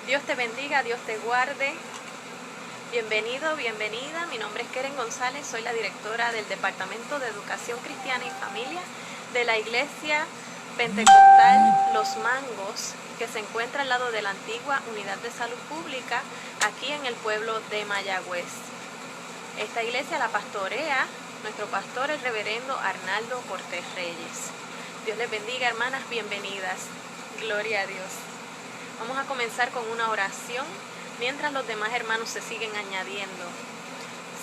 Dios te bendiga, Dios te guarde. Bienvenido, bienvenida. Mi nombre es Keren González, soy la directora del Departamento de Educación Cristiana y Familia de la Iglesia Pentecostal Los Mangos, que se encuentra al lado de la antigua Unidad de Salud Pública, aquí en el pueblo de Mayagüez. Esta iglesia la pastorea nuestro pastor, el reverendo Arnaldo Cortés Reyes. Dios les bendiga, hermanas, bienvenidas. Gloria a Dios. Vamos a comenzar con una oración mientras los demás hermanos se siguen añadiendo.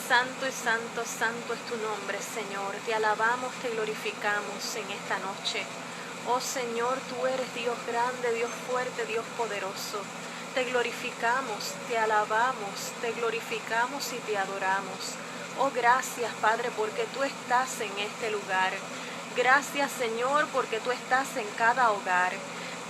Santo y santo, santo es tu nombre, Señor. Te alabamos, te glorificamos en esta noche. Oh Señor, tú eres Dios grande, Dios fuerte, Dios poderoso. Te glorificamos, te alabamos, te glorificamos y te adoramos. Oh, gracias, Padre, porque tú estás en este lugar. Gracias, Señor, porque tú estás en cada hogar.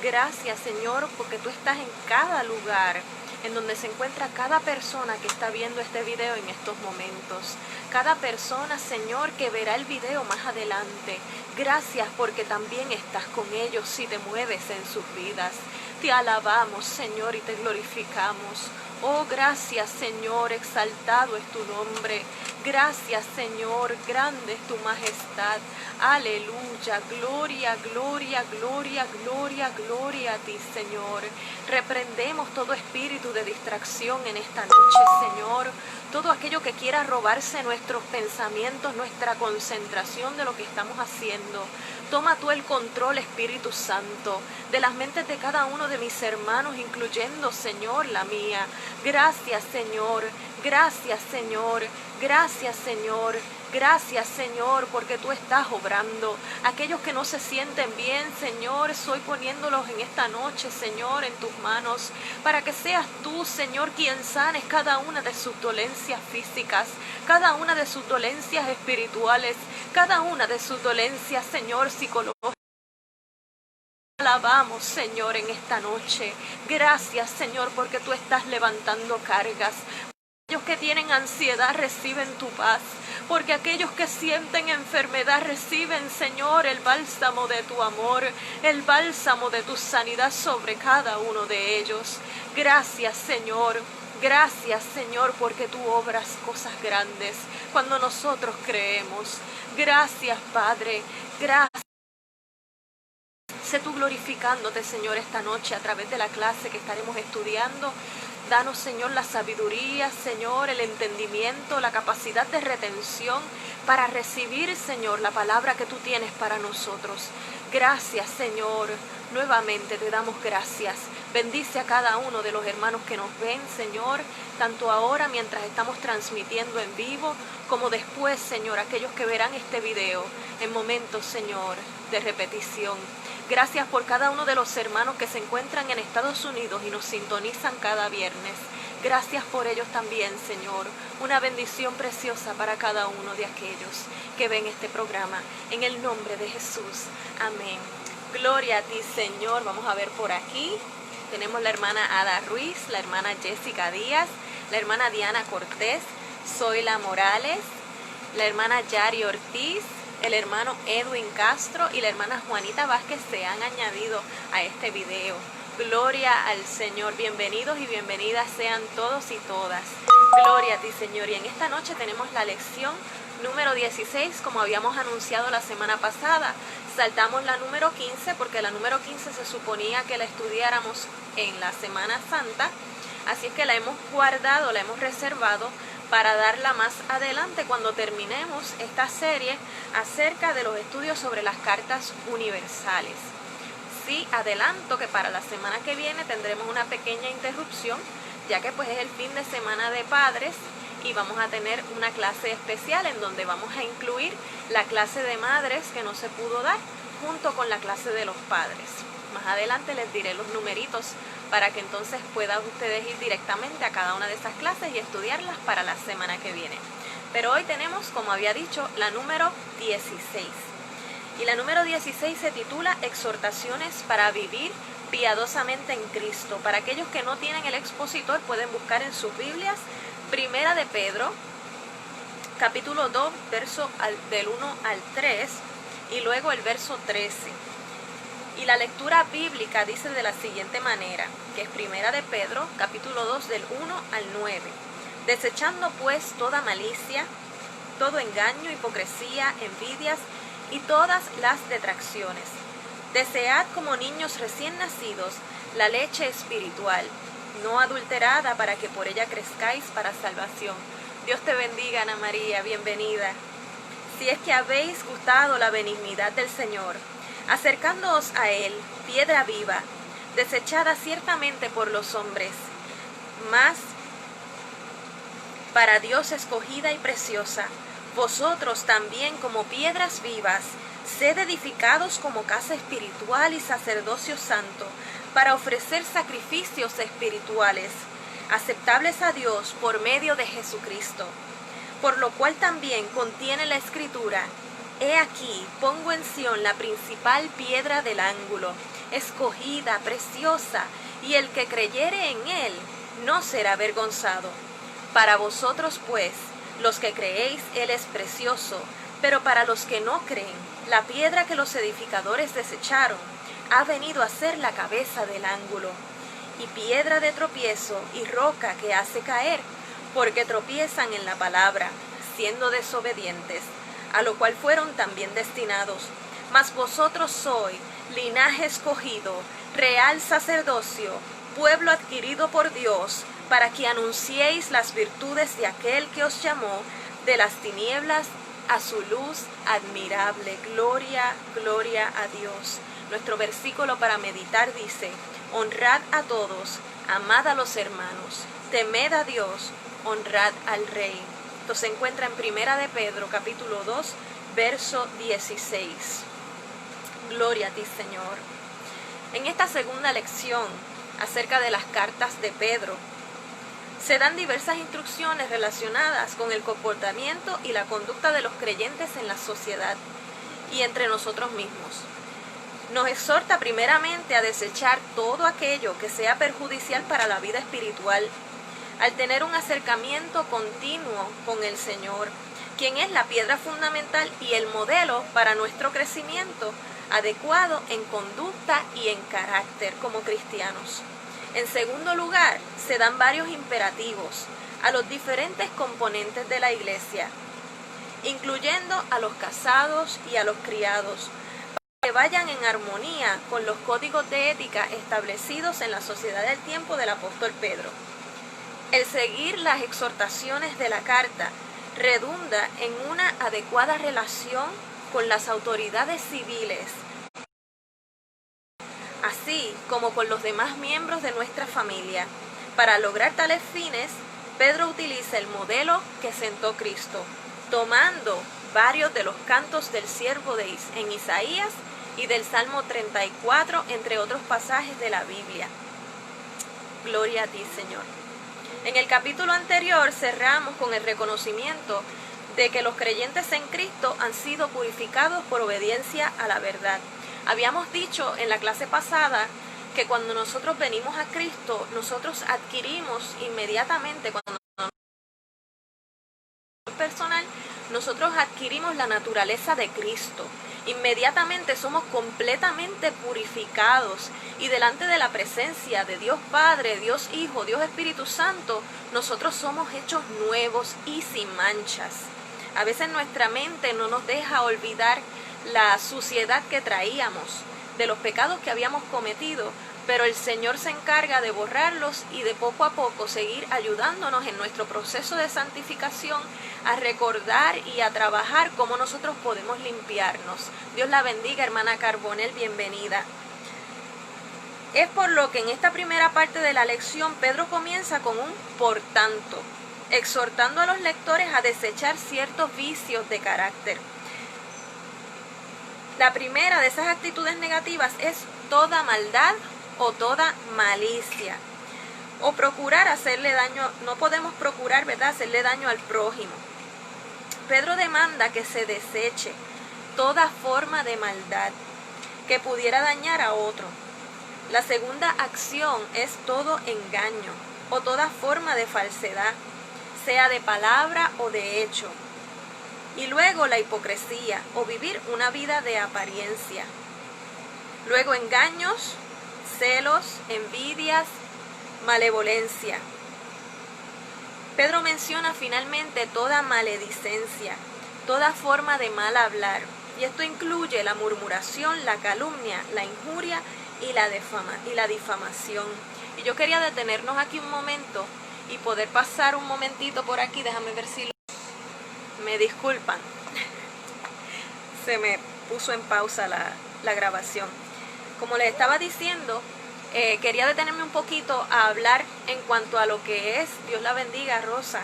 Gracias, Señor, porque tú estás en cada lugar en donde se encuentra cada persona que está viendo este video en estos momentos. Cada persona, Señor, que verá el video más adelante. Gracias porque también estás con ellos y te mueves en sus vidas. Te alabamos, Señor, y te glorificamos. Oh, gracias, Señor, exaltado es tu nombre. Gracias, Señor, grande es tu majestad. Aleluya, gloria, gloria, gloria, gloria, gloria a ti, Señor. Reprendemos todo espíritu de distracción en esta noche, Señor. Todo aquello que quiera robarse nuestros pensamientos, nuestra concentración de lo que estamos haciendo. Toma tú el control, Espíritu Santo, de las mentes de cada uno de mis hermanos, incluyendo, Señor, la mía. Gracias, Señor. Gracias, Señor. Gracias, Señor. Gracias, Señor, porque tú estás obrando. Aquellos que no se sienten bien, Señor, estoy poniéndolos en esta noche, Señor, en tus manos, para que seas tú, Señor, quien sanes cada una de sus dolencias físicas, cada una de sus dolencias espirituales, cada una de sus dolencias, Señor, psicológicas. Alabamos, Señor, en esta noche. Gracias, Señor, porque tú estás levantando cargas. Aquellos que tienen ansiedad reciben tu paz, porque aquellos que sienten enfermedad reciben, Señor, el bálsamo de tu amor, el bálsamo de tu sanidad sobre cada uno de ellos. Gracias, Señor. Gracias, Señor, porque tú obras cosas grandes cuando nosotros creemos. Gracias, Padre. Gracias. Sé tú glorificándote, Señor, esta noche a través de la clase que estaremos estudiando. Danos, Señor, la sabiduría, Señor, el entendimiento, la capacidad de retención para recibir, Señor, la palabra que tú tienes para nosotros. Gracias, Señor. Nuevamente te damos gracias. Bendice a cada uno de los hermanos que nos ven, Señor, tanto ahora mientras estamos transmitiendo en vivo, como después, Señor, aquellos que verán este video en momentos, Señor, de repetición. Gracias por cada uno de los hermanos que se encuentran en Estados Unidos y nos sintonizan cada viernes. Gracias por ellos también, Señor. Una bendición preciosa para cada uno de aquellos que ven este programa. En el nombre de Jesús. Amén. Gloria a ti, Señor. Vamos a ver por aquí. Tenemos la hermana Ada Ruiz, la hermana Jessica Díaz, la hermana Diana Cortés, Zoila Morales, la hermana Yari Ortiz, el hermano Edwin Castro y la hermana Juanita Vázquez se han añadido a este video. Gloria al Señor. Bienvenidos y bienvenidas sean todos y todas. Gloria a ti, Señor. Y en esta noche tenemos la lección número 16, como habíamos anunciado la semana pasada. Saltamos la número 15 porque la número 15 se suponía que la estudiáramos en la Semana Santa. Así es que la hemos guardado, la hemos reservado para darla más adelante cuando terminemos esta serie acerca de los estudios sobre las cartas universales. Sí, adelanto que para la semana que viene tendremos una pequeña interrupción, ya que pues es el fin de semana de padres y vamos a tener una clase especial en donde vamos a incluir la clase de madres que no se pudo dar junto con la clase de los padres. Más adelante les diré los numeritos para que entonces puedan ustedes ir directamente a cada una de esas clases y estudiarlas para la semana que viene. Pero hoy tenemos, como había dicho, la número 16. Y la número 16 se titula Exhortaciones para vivir piadosamente en Cristo. Para aquellos que no tienen el expositor, pueden buscar en sus Biblias Primera de Pedro, capítulo 2, verso del 1 al 3, y luego el verso 13. Y la lectura bíblica dice de la siguiente manera, que es Primera de Pedro, capítulo 2, del 1 al 9. Desechando pues toda malicia, todo engaño, hipocresía, envidias y todas las detracciones. Desead como niños recién nacidos la leche espiritual, no adulterada, para que por ella crezcáis para salvación. Dios te bendiga, Ana María, bienvenida. Si es que habéis gustado la benignidad del Señor, acercándoos a Él, piedra viva, desechada ciertamente por los hombres, mas para Dios escogida y preciosa, vosotros también como piedras vivas, sed edificados como casa espiritual y sacerdocio santo, para ofrecer sacrificios espirituales, aceptables a Dios por medio de Jesucristo. Por lo cual también contiene la Escritura: He aquí, pongo en Sión la principal piedra del ángulo, escogida, preciosa, y el que creyere en él no será avergonzado. Para vosotros, pues, los que creéis, él es precioso, pero para los que no creen, la piedra que los edificadores desecharon ha venido a ser la cabeza del ángulo, y piedra de tropiezo y roca que hace caer, porque tropiezan en la palabra, siendo desobedientes, a lo cual fueron también destinados. Mas vosotros sois linaje escogido, real sacerdocio, pueblo adquirido por Dios, para que anunciéis las virtudes de aquel que os llamó de las tinieblas a su luz admirable. Gloria, gloria a Dios. Nuestro versículo para meditar dice: honrad a todos, amad a los hermanos, temed a Dios, honrad al Rey. Esto se encuentra en Primera de Pedro, capítulo 2, verso 16. Gloria a ti, Señor. En esta segunda lección acerca de las cartas de Pedro, se dan diversas instrucciones relacionadas con el comportamiento y la conducta de los creyentes en la sociedad y entre nosotros mismos. Nos exhorta primeramente a desechar todo aquello que sea perjudicial para la vida espiritual, al tener un acercamiento continuo con el Señor, quien es la piedra fundamental y el modelo para nuestro crecimiento adecuado en conducta y en carácter como cristianos. En segundo lugar, se dan varios imperativos a los diferentes componentes de la iglesia, incluyendo a los casados y a los criados, para que vayan en armonía con los códigos de ética establecidos en la sociedad del tiempo del apóstol Pedro. El seguir las exhortaciones de la carta redunda en una adecuada relación con las autoridades civiles, así como con los demás miembros de nuestra familia. Para lograr tales fines, Pedro utiliza el modelo que sentó Cristo, tomando varios de los cantos del siervo en Isaías y del Salmo 34, entre otros pasajes de la Biblia. Gloria a ti, Señor. En el capítulo anterior cerramos con el reconocimiento de que los creyentes en Cristo han sido purificados por obediencia a la verdad. Habíamos dicho en la clase pasada que cuando nosotros venimos a Cristo, nosotros adquirimos inmediatamente, cuando personal, nosotros adquirimos la naturaleza de Cristo. Inmediatamente somos completamente purificados y delante de la presencia de Dios Padre, Dios Hijo, Dios Espíritu Santo, nosotros somos hechos nuevos y sin manchas. A veces nuestra mente no nos deja olvidar la suciedad que traíamos, de los pecados que habíamos cometido, pero el Señor se encarga de borrarlos y de poco a poco seguir ayudándonos en nuestro proceso de santificación a recordar y a trabajar cómo nosotros podemos limpiarnos. Dios la bendiga, hermana Carbonell, bienvenida. Es por lo que en esta primera parte de la lección Pedro comienza con un por tanto, exhortando a los lectores a desechar ciertos vicios de carácter. La primera de esas actitudes negativas es toda maldad o toda malicia, o procurar hacerle daño. No podemos procurar, ¿verdad?, hacerle daño al prójimo. Pedro demanda que se deseche toda forma de maldad que pudiera dañar a otro. La segunda acción es todo engaño o toda forma de falsedad, sea de palabra o de hecho. Y luego la hipocresía o vivir una vida de apariencia. Luego engaños, celos, envidias, malevolencia. Pedro menciona finalmente toda maledicencia, toda forma de mal hablar. Y esto incluye la murmuración, la calumnia, la injuria y la difamación. Y yo quería detenernos aquí un momento y poder pasar un momentito por aquí. Déjame ver si me disculpan. Se me puso en pausa la grabación. Como les estaba diciendo, quería detenerme un poquito a hablar en cuanto a lo que es, Dios la bendiga, Rosa,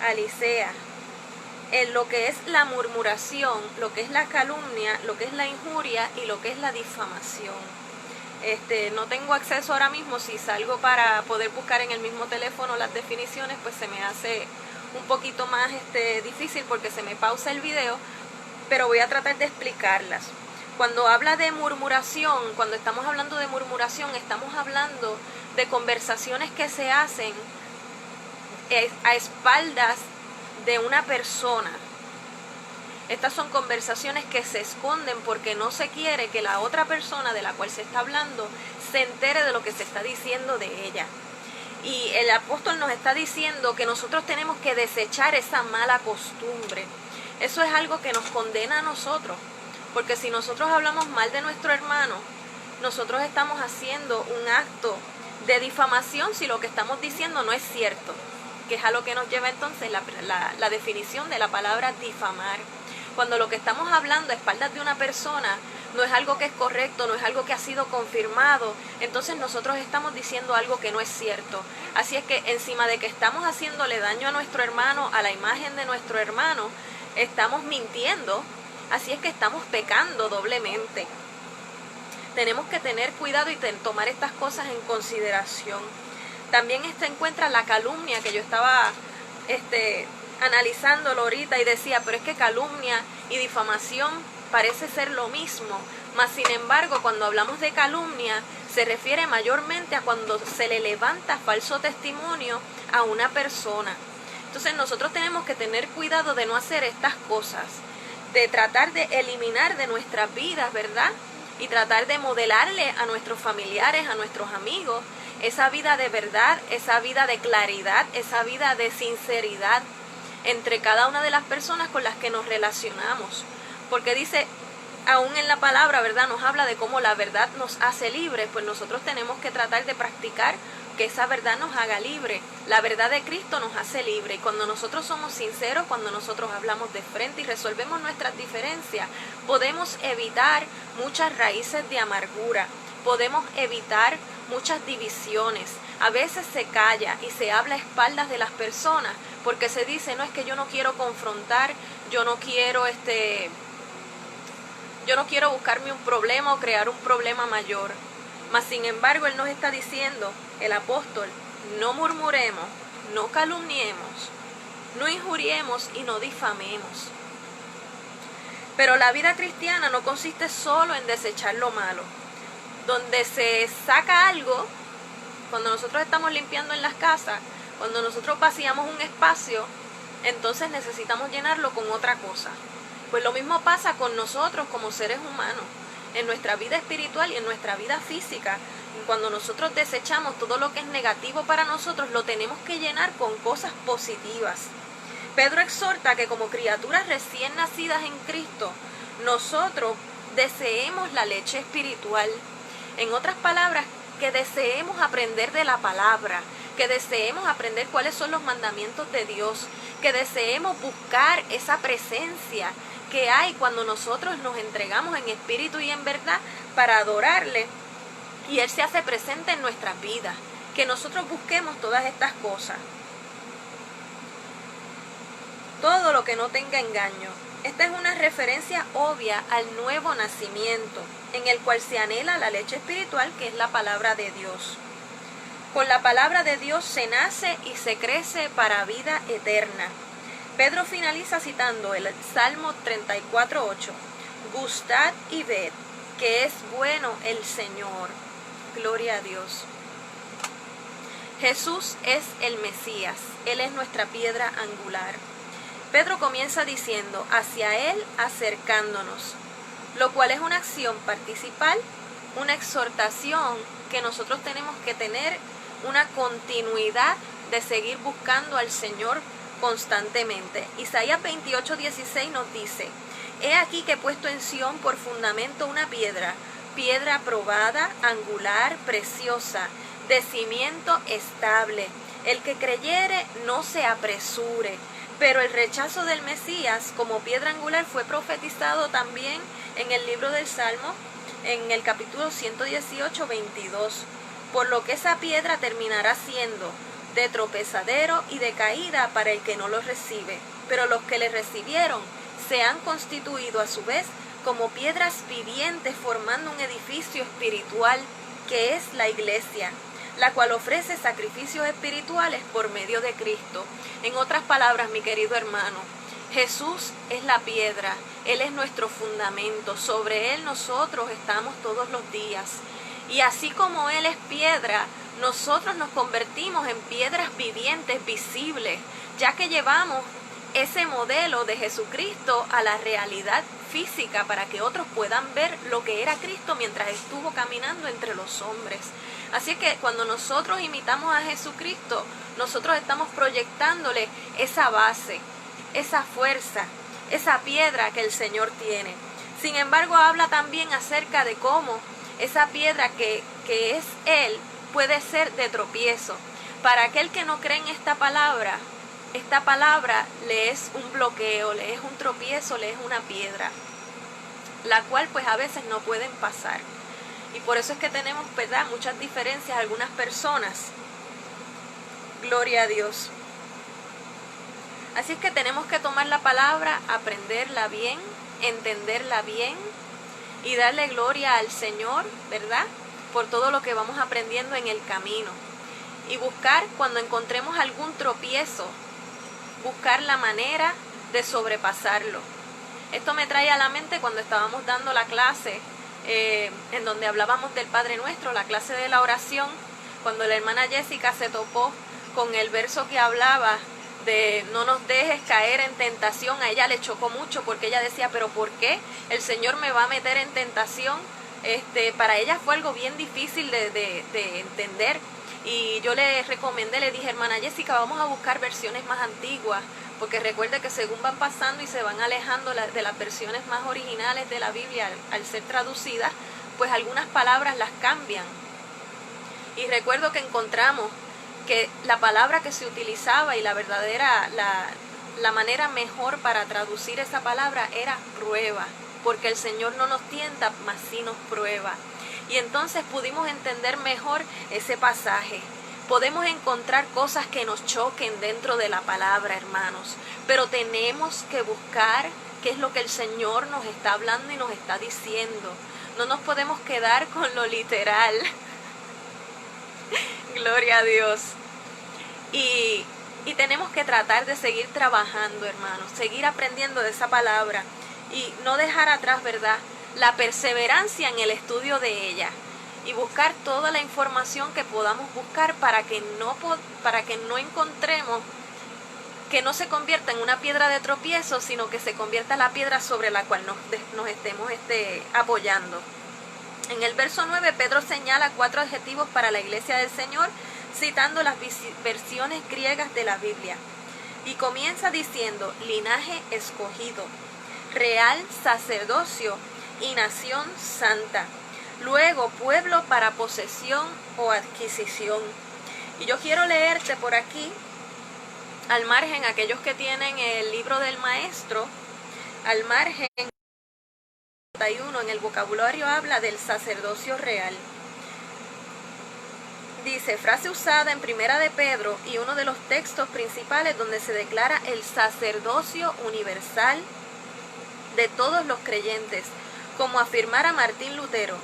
Alicea, en lo que es la murmuración, lo que es la calumnia, lo que es la injuria y lo que es la difamación. No tengo acceso ahora mismo. Si salgo para poder buscar en el mismo teléfono las definiciones, pues se me hace un poquito más difícil porque se me pausa el video, pero voy a tratar de explicarlas. Cuando habla de murmuración, cuando estamos hablando de murmuración, estamos hablando de conversaciones que se hacen a espaldas de una persona. Estas son conversaciones que se esconden porque no se quiere que la otra persona de la cual se está hablando se entere de lo que se está diciendo de ella. Y el apóstol nos está diciendo que nosotros tenemos que desechar esa mala costumbre. Eso es algo que nos condena a nosotros, porque si nosotros hablamos mal de nuestro hermano, nosotros estamos haciendo un acto de difamación si lo que estamos diciendo no es cierto, que es a lo que nos lleva entonces la definición de la palabra difamar. Cuando lo que estamos hablando a espaldas de una persona no es algo que es correcto, no es algo que ha sido confirmado, entonces nosotros estamos diciendo algo que no es cierto. Así es que encima de que estamos haciéndole daño a nuestro hermano, a la imagen de nuestro hermano, estamos mintiendo, así es que estamos pecando doblemente. Tenemos que tener cuidado y tomar estas cosas en consideración. También encuentra la calumnia, que yo estaba analizándolo ahorita y decía, pero es que calumnia y difamación parece ser lo mismo, mas sin embargo cuando hablamos de calumnia se refiere mayormente a cuando se le levanta falso testimonio a una persona. Entonces nosotros tenemos que tener cuidado de no hacer estas cosas, de tratar de eliminar de nuestras vidas, ¿verdad? Y tratar de modelarle a nuestros familiares, a nuestros amigos, esa vida de verdad, esa vida de claridad, esa vida de sinceridad entre cada una de las personas con las que nos relacionamos. Porque dice, aún en la palabra, ¿verdad?, nos habla de cómo la verdad nos hace libres. Pues nosotros tenemos que tratar de practicar que esa verdad nos haga libre. La verdad de Cristo nos hace libre. Y cuando nosotros somos sinceros, cuando nosotros hablamos de frente y resolvemos nuestras diferencias, podemos evitar muchas raíces de amargura, podemos evitar muchas divisiones. A veces se calla y se habla a espaldas de las personas porque se dice, no, es que yo no quiero confrontar, yo no quiero buscarme un problema o crear un problema mayor. Mas sin embargo, Él nos está diciendo, el apóstol, no murmuremos, no calumniemos, no injuriemos y no difamemos. Pero la vida cristiana no consiste solo en desechar lo malo. Donde se saca algo, cuando nosotros estamos limpiando en las casas, cuando nosotros vaciamos un espacio, entonces necesitamos llenarlo con otra cosa. Pues lo mismo pasa con nosotros como seres humanos, en nuestra vida espiritual y en nuestra vida física. Cuando nosotros desechamos todo lo que es negativo para nosotros, lo tenemos que llenar con cosas positivas. Pedro exhorta que como criaturas recién nacidas en Cristo, nosotros deseemos la leche espiritual. En otras palabras, que deseemos aprender de la palabra, que deseemos aprender cuáles son los mandamientos de Dios, que deseemos buscar esa presencia que hay cuando nosotros nos entregamos en espíritu y en verdad para adorarle y Él se hace presente en nuestras vidas, que nosotros busquemos todas estas cosas. Todo lo que no tenga engaño. Esta es una referencia obvia al nuevo nacimiento, en el cual se anhela la leche espiritual, que es la palabra de Dios. Con la palabra de Dios se nace y se crece para vida eterna. Pedro finaliza citando el Salmo 34:8. Gustad y ved que es bueno el Señor. Gloria a Dios. Jesús es el Mesías. Él es nuestra piedra angular. Pedro comienza diciendo, hacia Él acercándonos, lo cual es una acción participial una exhortación que nosotros tenemos que tener una continuidad de seguir buscando al Señor constantemente. Isaías 28:16 nos dice: he aquí que he puesto en Sión por fundamento una piedra, piedra probada, angular, preciosa, de cimiento estable. El que creyere no se apresure. Pero el rechazo del Mesías como piedra angular fue profetizado también en el libro del Salmo, en el capítulo 118:22. Por lo que esa piedra terminará siendo de tropezadero y de caída para el que no lo recibe. Pero los que le recibieron se han constituido a su vez como piedras vivientes, formando un edificio espiritual que es la iglesia, la cual ofrece sacrificios espirituales por medio de Cristo. En otras palabras, mi querido hermano, Jesús es la piedra, Él es nuestro fundamento, sobre Él nosotros estamos todos los días. Y así como Él es piedra, nosotros nos convertimos en piedras vivientes, visibles, ya que llevamos ese modelo de Jesucristo a la realidad física para que otros puedan ver lo que era Cristo mientras estuvo caminando entre los hombres. Así que cuando nosotros imitamos a Jesucristo, nosotros estamos proyectándole esa base, esa fuerza, esa piedra que el Señor tiene. Sin embargo, habla también acerca de cómo esa piedra que es Él puede ser de tropiezo. Para aquel que no cree en esta palabra le es un bloqueo, le es un tropiezo, le es una piedra, la cual pues a veces no pueden pasar. Y por eso es que tenemos, ¿verdad?, muchas diferencias algunas personas. Gloria a Dios. Así es que tenemos que tomar la palabra, aprenderla bien, entenderla bien y darle gloria al Señor, ¿verdad?, por todo lo que vamos aprendiendo en el camino. Y buscar, cuando encontremos algún tropiezo, buscar la manera de sobrepasarlo. Esto me trae a la mente cuando estábamos dando la clase en donde hablábamos del Padre Nuestro, la clase de la oración, cuando la hermana Jessica se topó con el verso que hablaba de no nos dejes caer en tentación. A ella le chocó mucho porque ella decía, pero ¿por qué el Señor me va a meter en tentación? Para ella fue algo bien difícil de entender. Y yo le recomendé, le dije, hermana Jessica, vamos a buscar versiones más antiguas, porque recuerde que según van pasando y se van alejando de las versiones más originales de la Biblia al ser traducidas, pues algunas palabras las cambian. Y recuerdo que encontramos que la palabra que se utilizaba y la verdadera, la manera mejor para traducir esa palabra era prueba, porque el Señor no nos tienta, mas sí nos prueba. Y entonces pudimos entender mejor ese pasaje. Podemos encontrar cosas que nos choquen dentro de la palabra, hermanos, pero tenemos que buscar qué es lo que el Señor nos está hablando y nos está diciendo. No nos podemos quedar con lo literal. Gloria a Dios. Y tenemos que tratar de seguir trabajando, hermanos, seguir aprendiendo de esa palabra y no dejar atrás, ¿verdad?, la perseverancia en el estudio de ella y buscar toda la información que podamos buscar para que no encontremos, que no se convierta en una piedra de tropiezo, sino que se convierta en la piedra sobre la cual nos estemos apoyando. En el verso 9, Pedro señala 4 adjetivos para la iglesia del Señor, citando las versiones griegas de la Biblia. Y comienza diciendo, linaje escogido, real sacerdocio y nación santa. Luego, pueblo para posesión o adquisición. Y yo quiero leerte por aquí, al margen, aquellos que tienen el libro del maestro, al margen, en el vocabulario habla del sacerdocio real. Dice, frase usada en Primera de Pedro y uno de los textos principales donde se declara el sacerdocio universal de todos los creyentes, como afirmara Martín Lutero.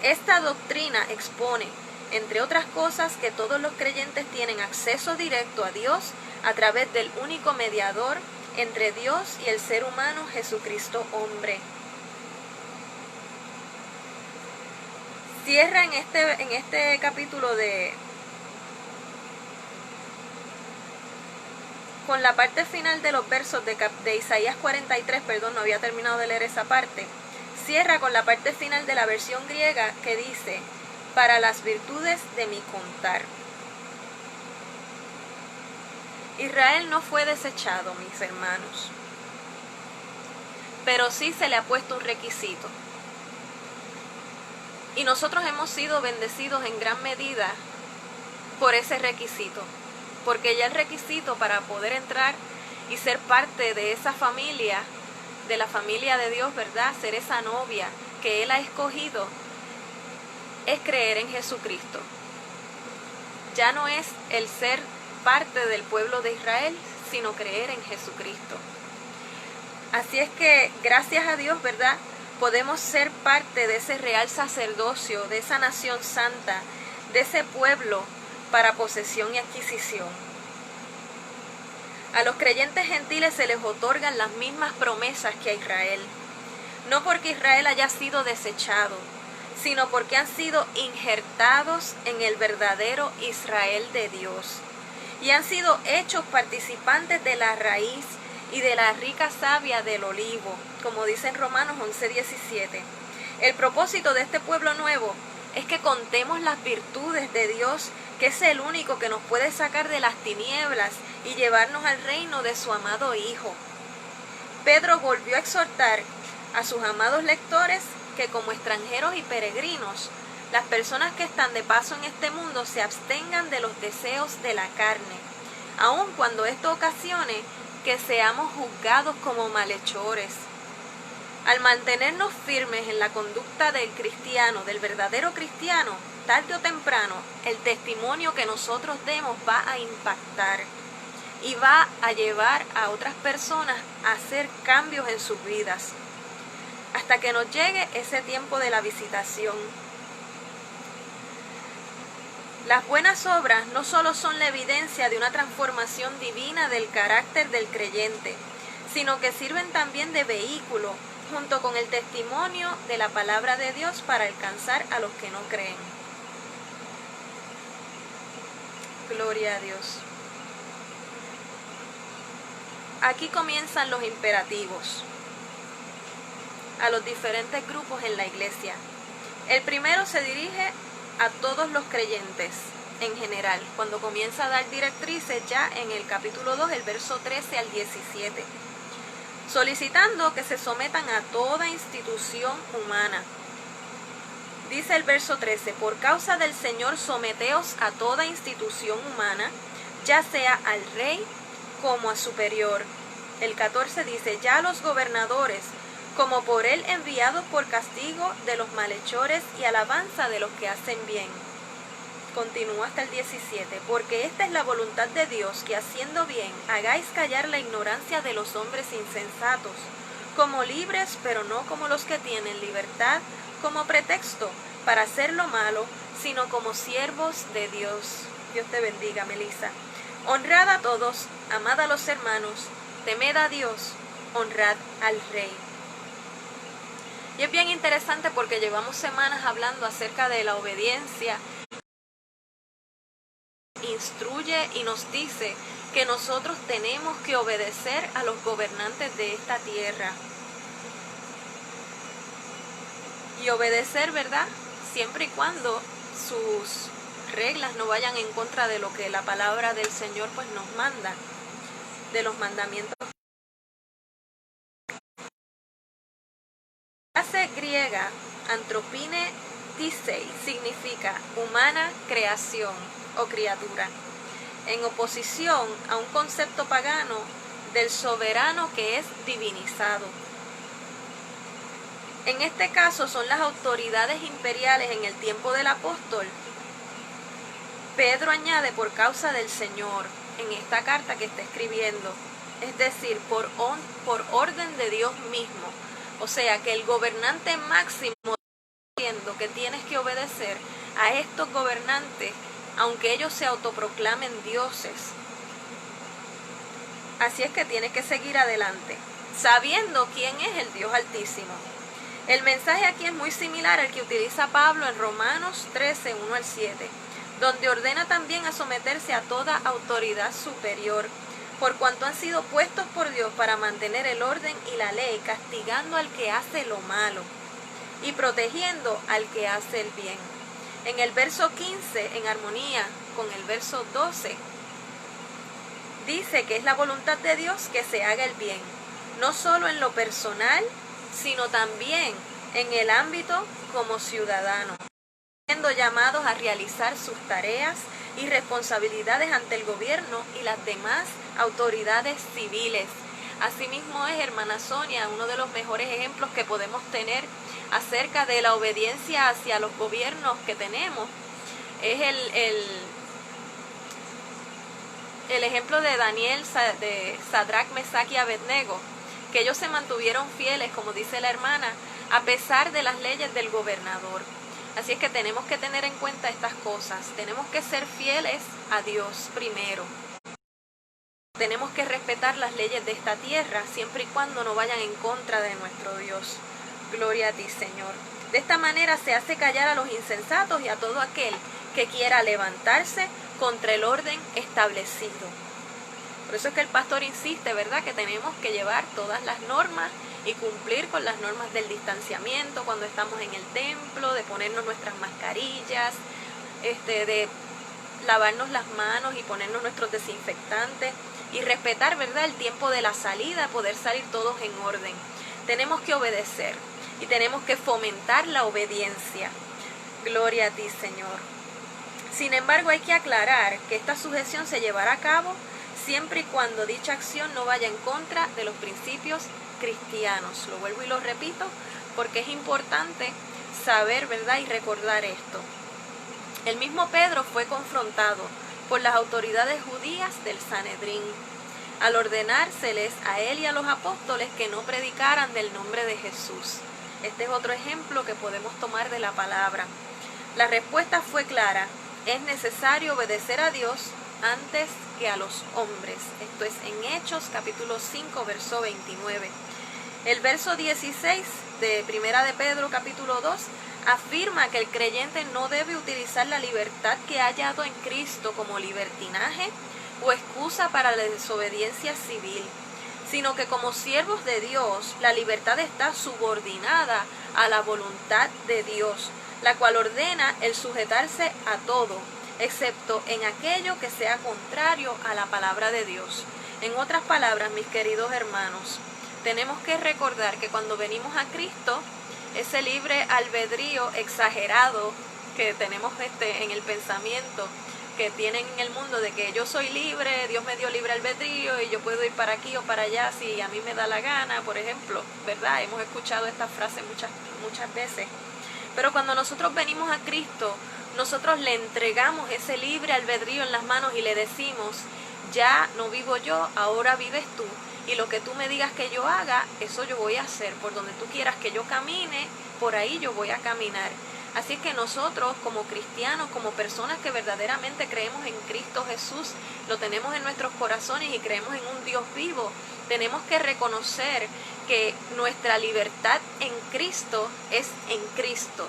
Esta doctrina expone, entre otras cosas, que todos los creyentes tienen acceso directo a Dios a través del único mediador entre Dios y el ser humano, Jesucristo hombre. Cierra en este capítulo con la parte final de los versos de Isaías 43, no había terminado de leer esa parte. cierra con la parte final de la versión griega que dice, para las virtudes de mi contar. Israel no fue desechado, mis hermanos, pero sí se le ha puesto un requisito. Y nosotros hemos sido bendecidos en gran medida por ese requisito, porque ya el requisito para poder entrar y ser parte de esa familia, de la familia de Dios, ¿verdad? Ser esa novia que Él ha escogido, es creer en Jesucristo. Ya no es el ser parte del pueblo de Israel, sino creer en Jesucristo. Así es que, gracias a Dios, ¿verdad?, podemos ser parte de ese real sacerdocio, de esa nación santa, de ese pueblo para posesión y adquisición. A los creyentes gentiles se les otorgan las mismas promesas que a Israel, no porque Israel haya sido desechado, sino porque han sido injertados en el verdadero Israel de Dios y han sido hechos participantes de la raíz y de la rica savia del olivo, como dice en Romanos 11:17. El propósito de este pueblo nuevo es que contemos las virtudes de Dios, que es el único que nos puede sacar de las tinieblas y llevarnos al reino de su amado Hijo. Pedro volvió a exhortar a sus amados lectores que como extranjeros y peregrinos, las personas que están de paso en este mundo se abstengan de los deseos de la carne, aun cuando esto ocasione que seamos juzgados como malhechores. Al mantenernos firmes en la conducta del cristiano, del verdadero cristiano, tarde o temprano, el testimonio que nosotros demos va a impactar y va a llevar a otras personas a hacer cambios en sus vidas, hasta que nos llegue ese tiempo de la visitación. Las buenas obras no solo son la evidencia de una transformación divina del carácter del creyente, sino que sirven también de vehículo junto con el testimonio de la palabra de Dios para alcanzar a los que no creen. Gloria a Dios. Aquí comienzan los imperativos a los diferentes grupos en la iglesia. El primero se dirige a todos los creyentes en general, cuando comienza a dar directrices ya en el capítulo 2, el verso 13 al 17, solicitando que se sometan a toda institución humana. Dice el verso 13, por causa del Señor someteos a toda institución humana, ya sea al rey como a superior. El 14 dice, ya los gobernadores, como por él enviados por castigo de los malhechores y alabanza de los que hacen bien. Continúa hasta el 17, porque esta es la voluntad de Dios, que haciendo bien hagáis callar la ignorancia de los hombres insensatos, como libres, pero no como los que tienen libertad como pretexto para hacer lo malo, sino como siervos de Dios. Dios te bendiga, Melissa. Honrad a todos, amad a los hermanos, temed a Dios, honrad al rey. Y es bien interesante porque llevamos semanas hablando acerca de la obediencia. Instruye y nos dice que nosotros tenemos que obedecer a los gobernantes de esta tierra. Y obedecer, ¿verdad?, siempre y cuando sus reglas no vayan en contra de lo que la palabra del Señor pues nos manda, de los mandamientos. La frase griega antropine tisei significa humana creación o criatura, en oposición a un concepto pagano del soberano que es divinizado. En este caso son las autoridades imperiales en el tiempo del apóstol. Pedro añade por causa del Señor en esta carta que está escribiendo, es decir, por orden de Dios mismo. O sea que el gobernante máximo está diciendo que tienes que obedecer a estos gobernantes, aunque ellos se autoproclamen dioses. Así es que tienes que seguir adelante, sabiendo quién es el Dios Altísimo. El mensaje aquí es muy similar al que utiliza Pablo en Romanos 13, 1 al 7, donde ordena también a someterse a toda autoridad superior, por cuanto han sido puestos por Dios para mantener el orden y la ley, castigando al que hace lo malo. y protegiendo al que hace el bien. En el verso 15, en armonía con el verso 12, dice que es la voluntad de Dios que se haga el bien, no solo en lo personal, sino también en el ámbito como ciudadanos, siendo llamados a realizar sus tareas y responsabilidades ante el gobierno y las demás autoridades civiles. Asimismo es, hermana Sonia, uno de los mejores ejemplos que podemos tener acerca de la obediencia hacia los gobiernos que tenemos. Es el ejemplo de Daniel, de Sadrach, Mesach y Abednego, que ellos se mantuvieron fieles, como dice la hermana, a pesar de las leyes del gobernador. Así es que tenemos que tener en cuenta estas cosas. Tenemos que ser fieles a Dios primero. Tenemos que respetar las leyes de esta tierra, siempre y cuando no vayan en contra de nuestro Dios. Gloria a ti, Señor. De esta manera se hace callar a los insensatos y a todo aquel que quiera levantarse contra el orden establecido. Por eso es que el pastor insiste, ¿verdad?, que tenemos que llevar todas las normas y cumplir con las normas del distanciamiento cuando estamos en el templo, de ponernos nuestras mascarillas, de lavarnos las manos y ponernos nuestros desinfectantes y respetar, ¿verdad?, el tiempo de la salida, poder salir todos en orden. Tenemos que obedecer y tenemos que fomentar la obediencia. Gloria a ti, Señor. Sin embargo, hay que aclarar que esta sujeción se llevará a cabo siempre y cuando dicha acción no vaya en contra de los principios cristianos. Lo vuelvo y lo repito porque es importante saber, ¿verdad?, y recordar esto. El mismo Pedro fue confrontado por las autoridades judías del Sanedrín al ordenárseles a él y a los apóstoles que no predicaran del nombre de Jesús. Este es otro ejemplo que podemos tomar de la palabra. La respuesta fue clara: es necesario obedecer a Dios antes que a los hombres. Esto es en Hechos capítulo 5, verso 29. El verso 16 de Primera de Pedro capítulo 2 afirma que el creyente no debe utilizar la libertad que ha hallado en Cristo como libertinaje o excusa para la desobediencia civil, sino que como siervos de Dios, la libertad está subordinada a la voluntad de Dios, la cual ordena el sujetarse a todo, excepto en aquello que sea contrario a la palabra de Dios. En otras palabras, mis queridos hermanos, tenemos que recordar que cuando venimos a Cristo, ese libre albedrío exagerado que tenemos en el pensamiento que tienen en el mundo de que yo soy libre, Dios me dio libre albedrío y yo puedo ir para aquí o para allá si a mí me da la gana, por ejemplo, ¿verdad? Hemos escuchado esta frase muchas veces. Pero cuando nosotros venimos a Cristo, nosotros le entregamos ese libre albedrío en las manos y le decimos: ya no vivo yo, ahora vives tú. Y lo que tú me digas que yo haga, eso yo voy a hacer. Por donde tú quieras que yo camine, por ahí yo voy a caminar. Así es que nosotros como cristianos, como personas que verdaderamente creemos en Cristo Jesús, lo tenemos en nuestros corazones y creemos en un Dios vivo, tenemos que reconocer que nuestra libertad en Cristo es en Cristo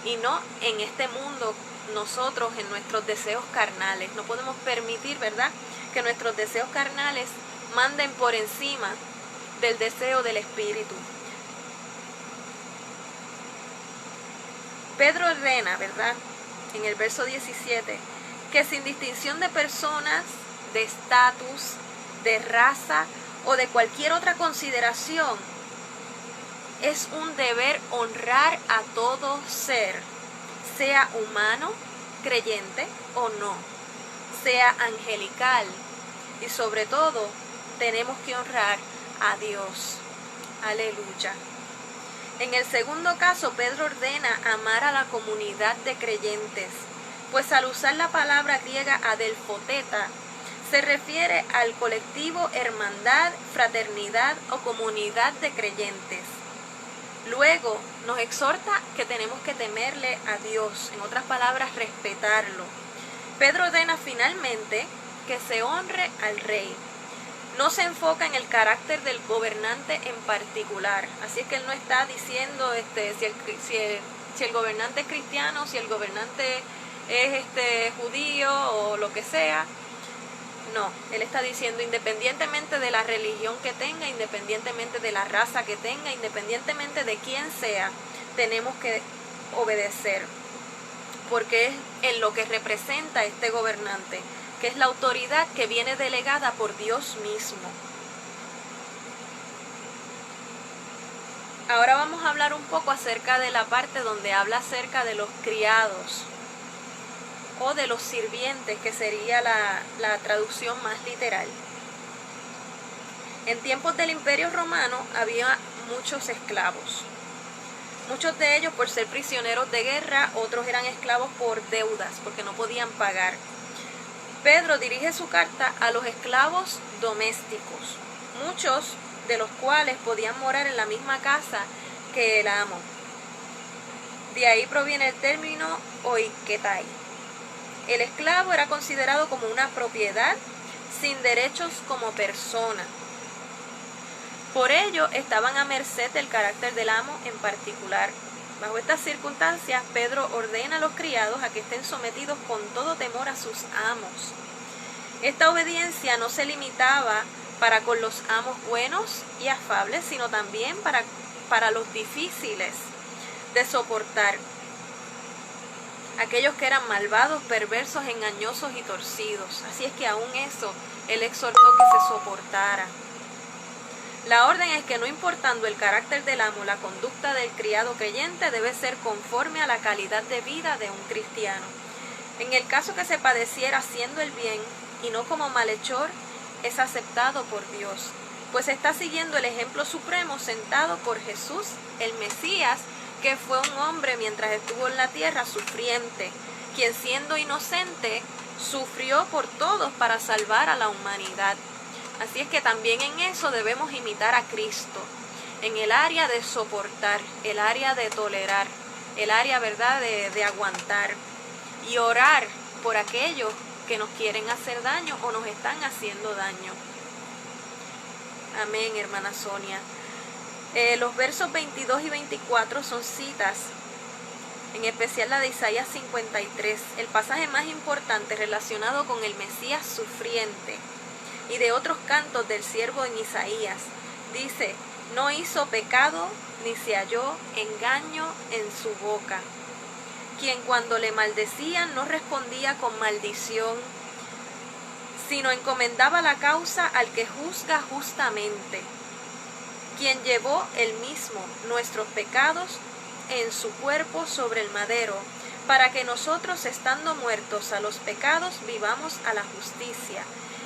y no en este mundo, nosotros en nuestros deseos carnales. No podemos permitir, ¿verdad?, que nuestros deseos carnales manden por encima del deseo del Espíritu. Pedro ordena, ¿verdad?, en el verso 17, que sin distinción de personas, de estatus, de raza o de cualquier otra consideración, es un deber honrar a todo ser, sea humano, creyente o no, sea angelical, y sobre todo tenemos que honrar a Dios. Aleluya. En el segundo caso, Pedro ordena amar a la comunidad de creyentes, pues al usar la palabra griega adelfoteta, se refiere al colectivo, hermandad, fraternidad o comunidad de creyentes. Luego, nos exhorta que tenemos que temerle a Dios, en otras palabras, respetarlo. Pedro ordena finalmente que se honre al rey. No se enfoca en el carácter del gobernante en particular. Así es que él no está diciendo si el gobernante es cristiano, si el gobernante es judío o lo que sea. No, él está diciendo independientemente de la religión que tenga, independientemente de la raza que tenga, independientemente de quién sea, tenemos que obedecer, porque es en lo que representa este gobernante, que es la autoridad que viene delegada por Dios mismo. Ahora vamos a hablar un poco acerca de la parte donde habla acerca de los criados o de los sirvientes, que sería la traducción más literal. En tiempos del Imperio Romano había muchos esclavos. Muchos de ellos por ser prisioneros de guerra, otros eran esclavos por deudas, porque no podían pagar. Pedro dirige su carta a los esclavos domésticos, muchos de los cuales podían morar en la misma casa que el amo. De ahí proviene el término oiketai. El esclavo era considerado como una propiedad sin derechos como persona. Por ello, estaban a merced del carácter del amo en particular. Bajo estas circunstancias, Pedro ordena a los criados a que estén sometidos con todo temor a sus amos. Esta obediencia no se limitaba para con los amos buenos y afables, sino también para los difíciles de soportar. Aquellos que eran malvados, perversos, engañosos y torcidos. Así es que aún eso, él exhortó que se soportara. La orden es que no importando el carácter del amo, la conducta del criado creyente debe ser conforme a la calidad de vida de un cristiano. En el caso que se padeciera haciendo el bien y no como malhechor, es aceptado por Dios, pues está siguiendo el ejemplo supremo sentado por Jesús, el Mesías, que fue un hombre mientras estuvo en la tierra sufriente, quien siendo inocente sufrió por todos para salvar a la humanidad. Así es que también en eso debemos imitar a Cristo, en el área de soportar, el área de tolerar, el área, ¿verdad?, de aguantar y orar por aquellos que nos quieren hacer daño o nos están haciendo daño. Amén, hermana Sonia. Los versos 22 y 24 son citas, en especial la de Isaías 53, el pasaje más importante relacionado con el Mesías sufriente, y de otros cantos del siervo en Isaías. Dice: no hizo pecado ni se halló engaño en su boca, quien cuando le maldecían no respondía con maldición, sino encomendaba la causa al que juzga justamente, quien llevó él mismo nuestros pecados en su cuerpo sobre el madero, para que nosotros, estando muertos a los pecados, vivamos a la justicia,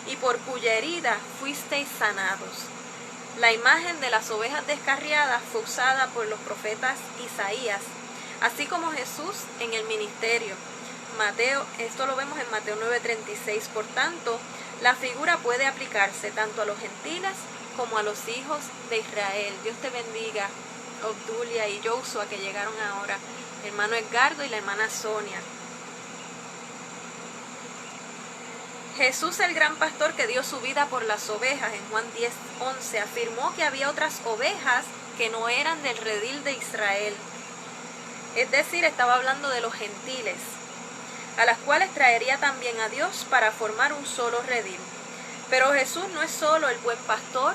y por cuya herida fuisteis sanados. La imagen de las ovejas descarriadas fue usada por los profetas Isaías, así como Jesús en el ministerio. Esto lo vemos en Mateo 9:36. Por tanto, la figura puede aplicarse tanto a los gentiles como a los hijos de Israel. Dios te bendiga, Obdulia y Joshua, que llegaron ahora, hermano Edgardo y la hermana Sonia. Jesús, el gran pastor que dio su vida por las ovejas, en Juan 10:11, afirmó que había otras ovejas que no eran del redil de Israel. Es decir, estaba hablando de los gentiles, a las cuales traería también a Dios para formar un solo redil. Pero Jesús no es solo el buen pastor,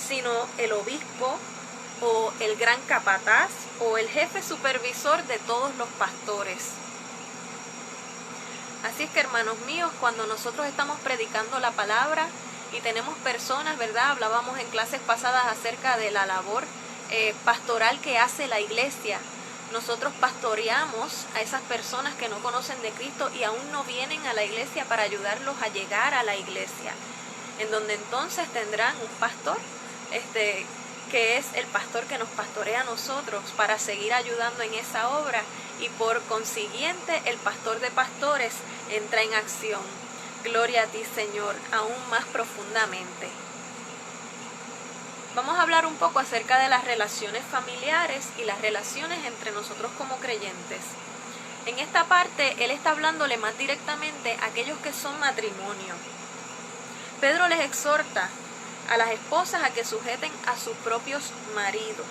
sino el obispo o el gran capataz o el jefe supervisor de todos los pastores. Así es que, hermanos míos, cuando nosotros estamos predicando la palabra y tenemos personas, ¿verdad? Hablábamos en clases pasadas acerca de la labor pastoral que hace la iglesia. Nosotros pastoreamos a esas personas que no conocen de Cristo y aún no vienen a la iglesia para ayudarlos a llegar a la iglesia, en donde entonces tendrán un pastor, que es el pastor que nos pastorea a nosotros para seguir ayudando en esa obra, y por consiguiente el pastor de pastores entra en acción. Gloria a ti, Señor, aún más profundamente. Vamos a hablar un poco acerca de las relaciones familiares y las relaciones entre nosotros como creyentes. En esta parte, él está hablándole más directamente a aquellos que son matrimonio. Pedro les exhorta a las esposas a que sujeten a sus propios maridos.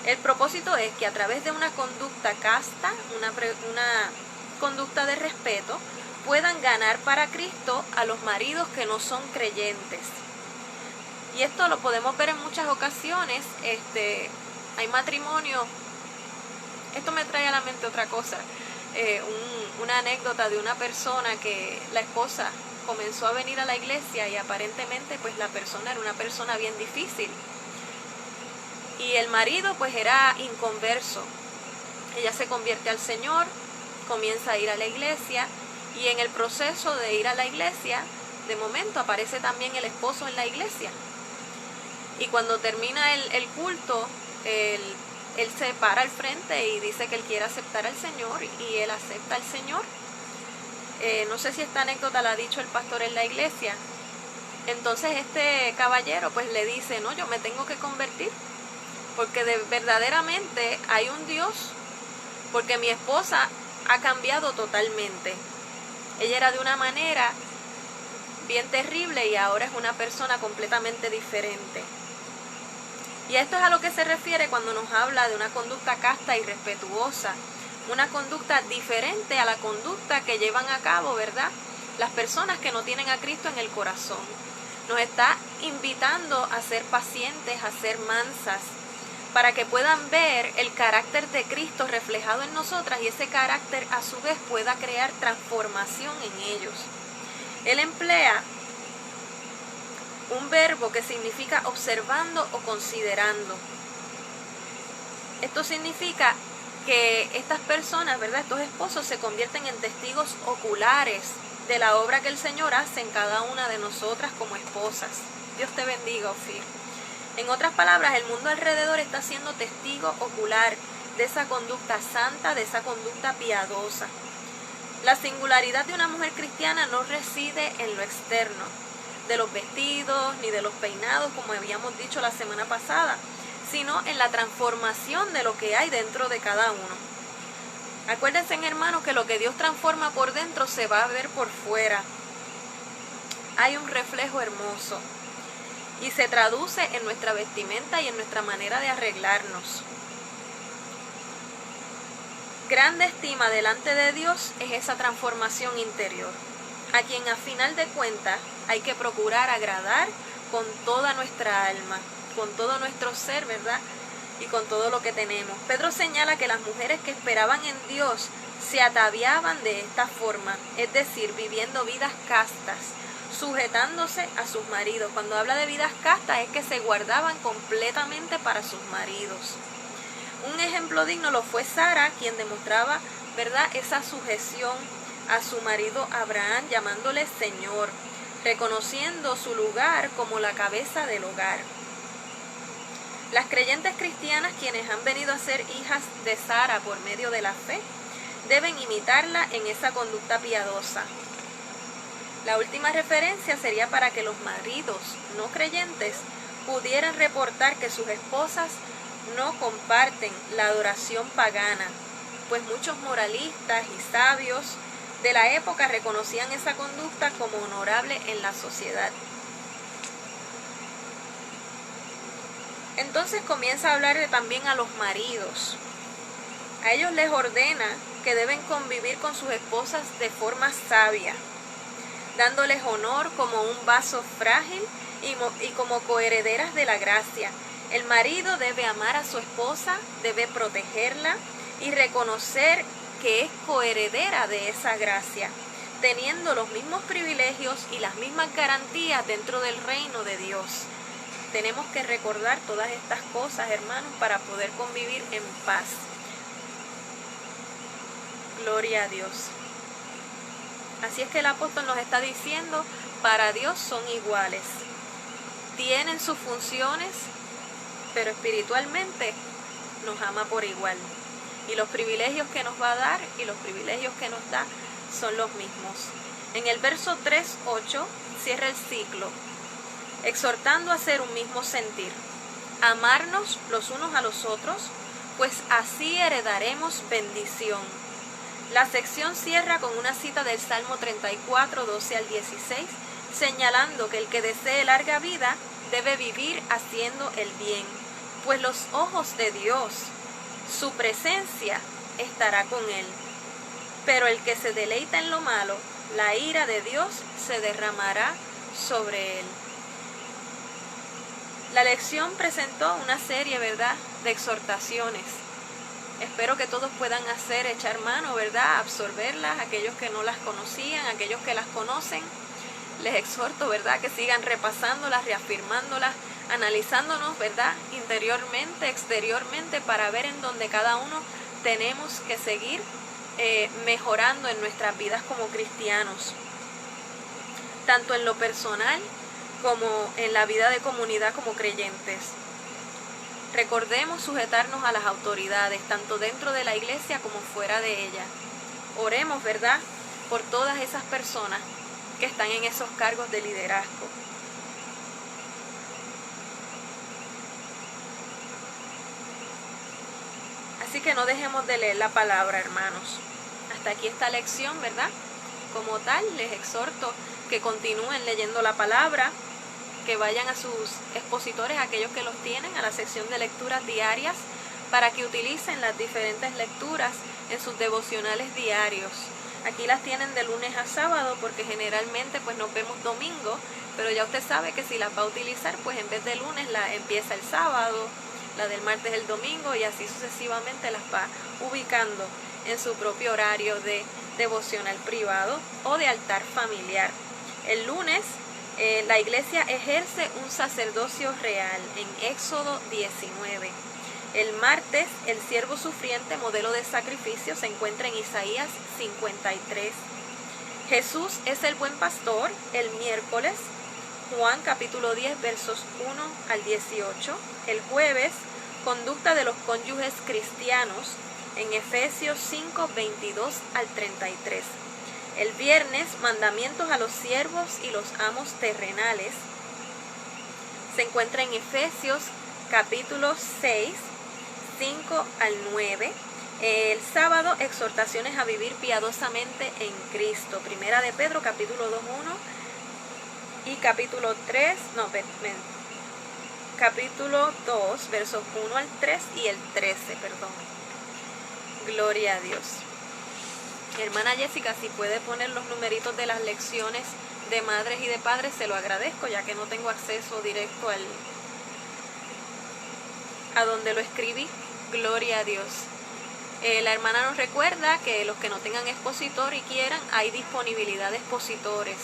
El propósito es que a través de una conducta casta, una conducta de respeto, puedan ganar para Cristo a los maridos que no son creyentes. Y esto lo podemos ver en muchas ocasiones. Hay matrimonios Esto me trae a la mente otra cosa, una anécdota de una persona que la esposa comenzó a venir a la iglesia y aparentemente pues la persona era una persona bien difícil. Y el marido pues era inconverso. Ella se convierte al Señor, comienza a ir a la iglesia y en el proceso de ir a la iglesia, de momento aparece también el esposo en la iglesia. Y cuando termina el culto, él se para al frente y dice que él quiere aceptar al Señor y él acepta al Señor. No sé si esta anécdota la ha dicho el pastor en la iglesia. Entonces este caballero pues le dice, no, yo me tengo que convertir porque verdaderamente hay un Dios, porque mi esposa ha cambiado totalmente. Ella era de una manera bien terrible y ahora es una persona completamente diferente. Y esto es a lo que se refiere cuando nos habla de una conducta casta y respetuosa, una conducta diferente a la conducta que llevan a cabo, ¿verdad?, las personas que no tienen a Cristo en el corazón. Nos está invitando a ser pacientes, a ser mansas, para que puedan ver el carácter de Cristo reflejado en nosotras y ese carácter a su vez pueda crear transformación en ellos. Él emplea un verbo que significa observando o considerando. Esto significa que estas personas, ¿verdad?, estos esposos se convierten en testigos oculares de la obra que el Señor hace en cada una de nosotras como esposas. Dios te bendiga, Ofir. En otras palabras, el mundo alrededor está siendo testigo ocular de esa conducta santa, de esa conducta piadosa. La singularidad de una mujer cristiana no reside en lo externo, de los vestidos ni de los peinados, como habíamos dicho la semana pasada, sino en la transformación de lo que hay dentro de cada uno. Acuérdense, hermanos, que lo que Dios transforma por dentro se va a ver por fuera. Hay un reflejo hermoso y se traduce en nuestra vestimenta y en nuestra manera de arreglarnos. Grande estima delante de Dios es esa transformación interior, a quien a final de cuentas hay que procurar agradar con toda nuestra alma, con todo nuestro ser, ¿verdad?, y con todo lo que tenemos. Pedro señala que las mujeres que esperaban en Dios se ataviaban de esta forma, es decir, viviendo vidas castas, sujetándose a sus maridos. Cuando habla de vidas castas es que se guardaban completamente para sus maridos. Un ejemplo digno lo fue Sara, quien demostraba, ¿verdad?, esa sujeción a su marido Abraham, llamándole Señor, reconociendo su lugar como la cabeza del hogar. Las creyentes cristianas, quienes han venido a ser hijas de Sara por medio de la fe, deben imitarla en esa conducta piadosa. La última referencia sería para que los maridos no creyentes pudieran reportar que sus esposas no comparten la adoración pagana, pues muchos moralistas y sabios de la época reconocían esa conducta como honorable en la sociedad. Entonces comienza a hablarle también a los maridos. A ellos les ordena que deben convivir con sus esposas de forma sabia, dándoles honor como un vaso frágil y como coherederas de la gracia. El marido debe amar a su esposa, debe protegerla y reconocer que es coheredera de esa gracia, teniendo los mismos privilegios y las mismas garantías dentro del reino de Dios. Tenemos que recordar todas estas cosas, hermanos, para poder convivir en paz. Gloria a Dios. Así es que el apóstol nos está diciendo, para Dios son iguales. Tienen sus funciones, pero espiritualmente nos ama por igual. Y los privilegios que nos va a dar y los privilegios que nos da son los mismos. En el verso 3:8 cierra el ciclo, exhortando a hacer un mismo sentir, amarnos los unos a los otros, pues así heredaremos bendición. La sección cierra con una cita del Salmo 34, 12 al 16, señalando que el que desee larga vida debe vivir haciendo el bien, pues los ojos de Dios, su presencia, estará con él. Pero el que se deleita en lo malo, la ira de Dios se derramará sobre él. La lección presentó una serie, ¿verdad?, de exhortaciones Espero que todos puedan echar mano, ¿verdad? Absorberlas, aquellos que no las conocían, aquellos que las conocen. Les exhorto, ¿verdad?, que sigan repasándolas, reafirmándolas, analizándonos, ¿verdad?, interiormente, exteriormente, para ver en dónde cada uno tenemos que seguir mejorando en nuestras vidas como cristianos, tanto en lo personal como en la vida de comunidad como creyentes. Recordemos sujetarnos a las autoridades, tanto dentro de la iglesia como fuera de ella. Oremos, ¿verdad?, por todas esas personas que están en esos cargos de liderazgo. Así que no dejemos de leer la palabra, hermanos. Hasta aquí esta lección, ¿verdad? Como tal, les exhorto que continúen leyendo la palabra, que vayan a sus expositores, aquellos que los tienen, a la sección de lecturas diarias, para que utilicen las diferentes lecturas en sus devocionales diarios. Aquí las tienen de lunes a sábado, porque generalmente pues nos vemos domingo, pero ya usted sabe que si las va a utilizar, pues en vez de lunes la empieza el sábado, la del martes el domingo, y así sucesivamente las va ubicando en su propio horario de devocional privado o de altar familiar. El lunes la iglesia ejerce un sacerdocio real en Éxodo 19. El martes, el siervo sufriente, modelo de sacrificio, se encuentra en Isaías 53. Jesús es el buen pastor, el miércoles, Juan capítulo 10, versos 1 al 18. El jueves, conducta de los cónyuges cristianos, en Efesios 5, 22 al 33. El viernes, mandamientos a los siervos y los amos terrenales, se encuentra en Efesios capítulo 6, 5 al 9. El sábado, exhortaciones a vivir piadosamente en Cristo. Primera de Pedro, capítulo 2, 1 y capítulo 2, versos 1 al 3 y el 13, perdón. Gloria a Dios. Hermana Jessica, si puede poner los numeritos de las lecciones de madres y de padres, se lo agradezco, ya que no tengo acceso directo a donde lo escribí. Gloria a Dios. La hermana nos recuerda que los que no tengan expositor y quieran, hay disponibilidad de expositores.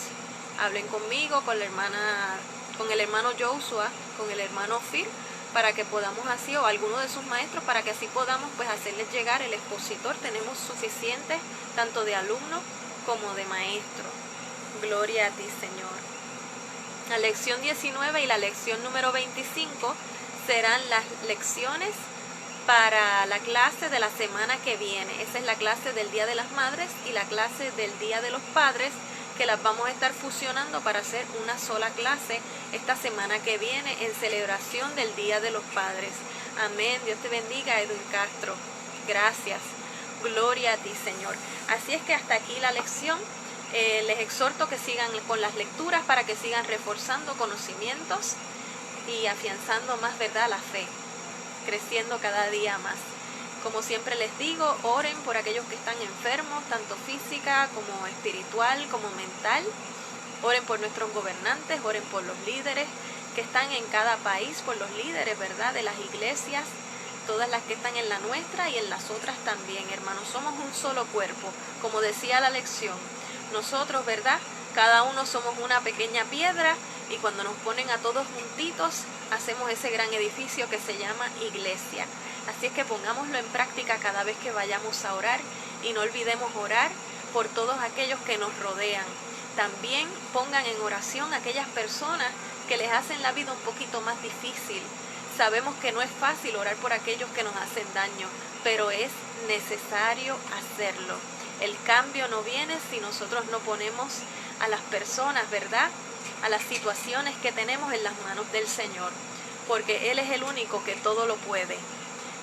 Hablen conmigo, con la hermana, con el hermano Joshua, con el hermano Phil, para que podamos así, o alguno de sus maestros, para que así podamos pues hacerles llegar el expositor. Tenemos suficientes tanto de alumnos como de maestros. Gloria a ti, Señor. La lección 19 y la lección número 25 serán las lecciones para la clase de la semana que viene. Esa es la clase del Día de las Madres y la clase del Día de los Padres, que las vamos a estar fusionando para hacer una sola clase esta semana que viene en celebración del Día de los Padres. Amén. Dios te bendiga, Edwin Castro. Gracias. Gloria a ti, Señor. Así es que hasta aquí la lección. Les exhorto que sigan con las lecturas para que sigan reforzando conocimientos y afianzando más, ¿verdad?, la fe, creciendo cada día más. Como siempre les digo, oren por aquellos que están enfermos, tanto física como espiritual, como mental. Oren por nuestros gobernantes, oren por los líderes que están en cada país, por los líderes, ¿verdad?, de las iglesias, todas las que están en la nuestra y en las otras también. Hermanos, somos un solo cuerpo, como decía la lección. Nosotros, ¿verdad?, cada uno somos una pequeña piedra, y cuando nos ponen a todos juntitos, hacemos ese gran edificio que se llama iglesia. Así es que pongámoslo en práctica cada vez que vayamos a orar, y no olvidemos orar por todos aquellos que nos rodean. También pongan en oración a aquellas personas que les hacen la vida un poquito más difícil. Sabemos que no es fácil orar por aquellos que nos hacen daño, pero es necesario hacerlo. El cambio no viene si nosotros no ponemos a las personas, ¿verdad?, a las situaciones que tenemos en las manos del Señor, porque Él es el único que todo lo puede.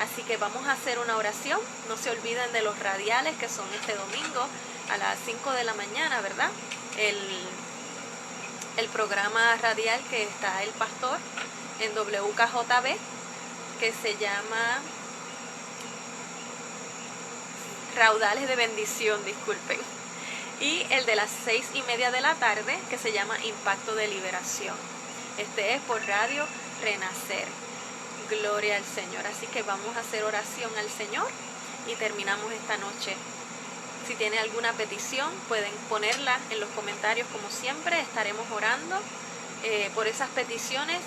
Así que vamos a hacer una oración. No se olviden de los radiales que son este domingo a las 5 de la mañana, ¿verdad? El programa radial que está el pastor en WKJB, que se llama Raudales de Bendición, disculpen. Y el de las 6:30 de la tarde, que se llama Impacto de Liberación. Este es por Radio Renacer. Gloria al Señor. Así que vamos a hacer oración al Señor. y terminamos esta noche. Si tiene alguna petición, pueden ponerla en los comentarios como siempre. Estaremos orando por esas peticiones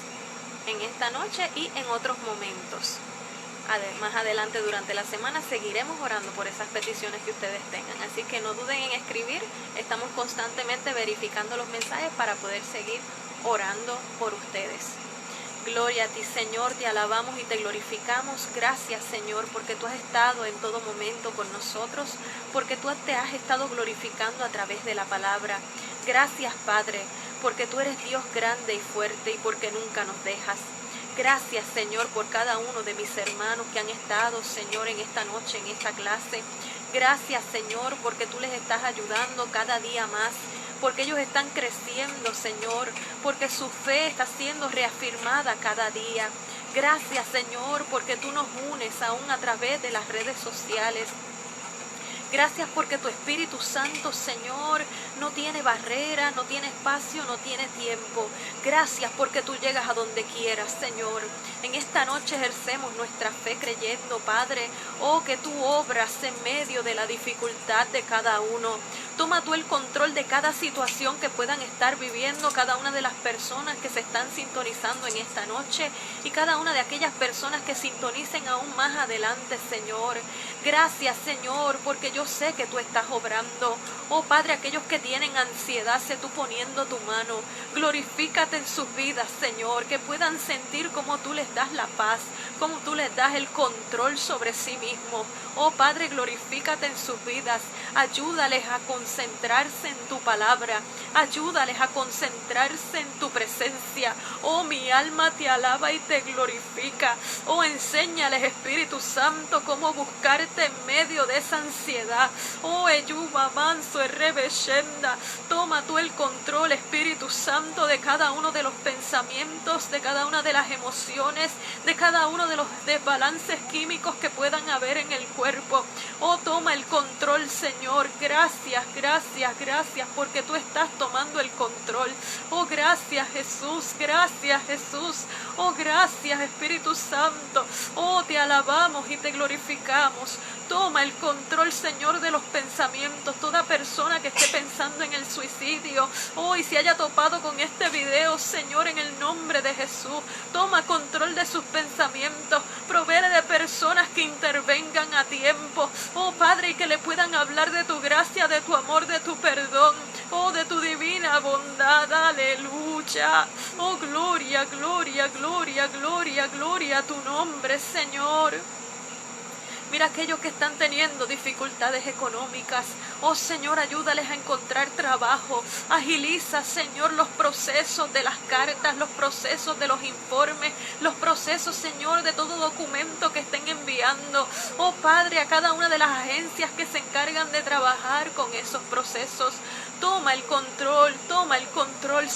en esta noche y en otros momentos. Más adelante durante la semana seguiremos orando por esas peticiones que ustedes tengan. Así que no duden en escribir. Estamos constantemente verificando los mensajes para poder seguir orando por ustedes. Gloria a ti, Señor, te alabamos y te glorificamos. Gracias, Señor, porque tú has estado en todo momento con nosotros, porque tú te has estado glorificando a través de la palabra. Gracias, Padre, porque tú eres Dios grande y fuerte y porque nunca nos dejas. Gracias, Señor, por cada uno de mis hermanos que han estado, Señor, en esta noche, en esta clase. Gracias, Señor, porque tú les estás ayudando cada día más, porque ellos están creciendo, Señor, porque su fe está siendo reafirmada cada día. Gracias, Señor, porque tú nos unes aún a través de las redes sociales. Gracias porque tu Espíritu Santo, Señor, no tiene barrera, no tiene espacio, no tiene tiempo. Gracias porque tú llegas a donde quieras, Señor. En esta noche ejercemos nuestra fe creyendo, Padre, que tú obras en medio de la dificultad de cada uno. Toma tú el control de cada situación que puedan estar viviendo cada una de las personas que se están sintonizando en esta noche y cada una de aquellas personas que sintonicen aún más adelante, Señor. Gracias, Señor, porque yo sé que tú estás obrando. Oh Padre, aquellos que tienen ansiedad, sé tú poniendo tu mano. Glorifícate en sus vidas, Señor, que puedan sentir cómo tú les das la paz, cómo tú les das el control sobre sí mismos. Oh Padre, glorifícate en sus vidas. Ayúdales a concentrarse en tu palabra. Ayúdales a concentrarse en tu presencia. Oh, mi alma te alaba y te glorifica. Oh, enséñales, Espíritu Santo, cómo buscarte en medio de esa ansiedad. Oh, Eyuba, Manso, Rebeshenda. Toma tú el control, Espíritu Santo, de cada uno de los pensamientos, de cada una de las emociones, de cada uno de los desbalances químicos que puedan haber en el cuerpo. Oh, toma el control, Señor. Gracias, gracias, gracias, porque tú estás tomando el control. Oh, gracias, Jesús. Gracias, Jesús. Oh, gracias, Espíritu Santo. Oh, te alabamos y te glorificamos. Toma el control, Señor, de los pensamientos. Toda persona que esté pensando en el suicidio, y se haya topado con este video, Señor, en el nombre de Jesús, toma control de sus pensamientos. Provee de personas que intervengan a tiempo, oh Padre, y que le puedan hablar de tu gracia, de tu amor, de tu perdón, de tu divina bondad. Aleluya. Oh, gloria, gloria, gloria, gloria, gloria a tu nombre, Señor. Mira aquellos que están teniendo dificultades económicas. Oh Señor, ayúdales a encontrar trabajo. Agiliza, Señor, los procesos de las cartas, los procesos de los informes, los procesos, Señor, de todo documento que estén enviando. Oh Padre, a cada una de las agencias que se encargan de trabajar con esos procesos. Toma el control, toma el control.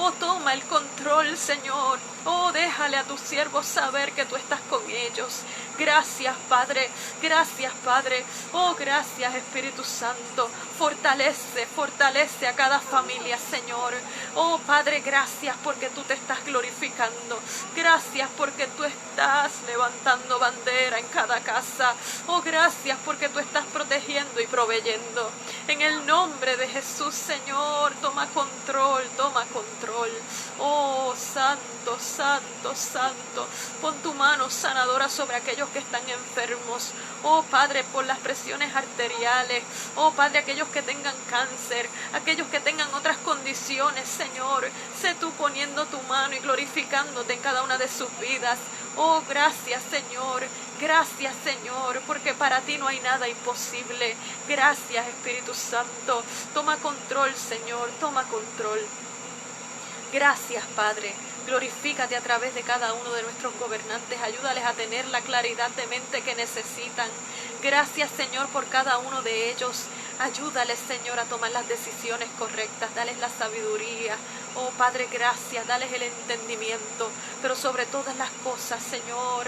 Oh, toma el control, Señor. Oh, déjale a tus siervos saber que tú estás con ellos. Gracias, Padre. Gracias, Padre. Oh, gracias, Espíritu Santo. Fortalece, fortalece a cada familia, Señor. Oh, Padre, gracias porque tú te estás glorificando. Gracias porque tú estás levantando bandera en cada casa. Oh, gracias porque tú estás protegiendo y proveyendo. En el nombre de Jesús, Señor, toma control, toma control. Oh, santo, santo, santo. Pon tu mano sanadora sobre aquellos que están enfermos. Oh, Padre, por las presiones arteriales. Oh, Padre, aquellos que tengan cáncer, aquellos que tengan otras condiciones, Señor. Sé tú poniendo tu mano y glorificándote en cada una de sus vidas. Oh, gracias, Señor. Gracias, Señor, porque para ti no hay nada imposible. Gracias, Espíritu Santo. Toma control, Señor, toma control. Gracias, Padre. Glorifícate a través de cada uno de nuestros gobernantes. Ayúdales a tener la claridad de mente que necesitan. Gracias, Señor, por cada uno de ellos. Ayúdales, Señor, a tomar las decisiones correctas. Dales la sabiduría. Oh, Padre, gracias. Dales el entendimiento. Pero sobre todas las cosas, Señor,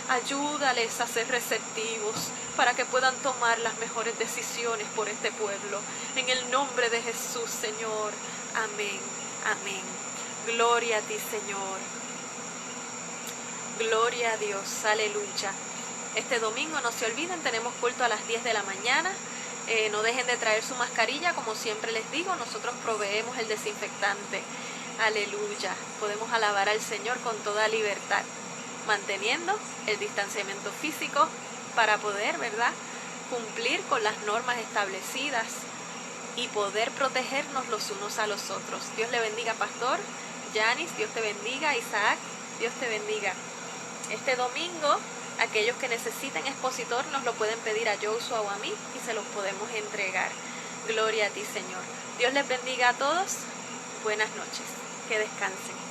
ayúdales a ser receptivos para que puedan tomar las mejores decisiones por este pueblo. En el nombre de Jesús, Señor. Amén. Amén. Gloria a ti, Señor. Gloria a Dios. Aleluya. Este domingo no se olviden, tenemos culto a las 10 de la mañana. No dejen de traer su mascarilla, como siempre les digo, nosotros proveemos el desinfectante. Aleluya, podemos alabar al Señor con toda libertad, manteniendo el distanciamiento físico para poder, ¿verdad?, cumplir con las normas establecidas y poder protegernos los unos a los otros. Dios le bendiga, Pastor Yanis, Dios te bendiga, Isaac, Dios te bendiga. Este domingo, aquellos que necesiten expositor nos lo pueden pedir a Joshua o a mí y se los podemos entregar. Gloria a ti, Señor. Dios les bendiga a todos. Buenas noches. Que descansen.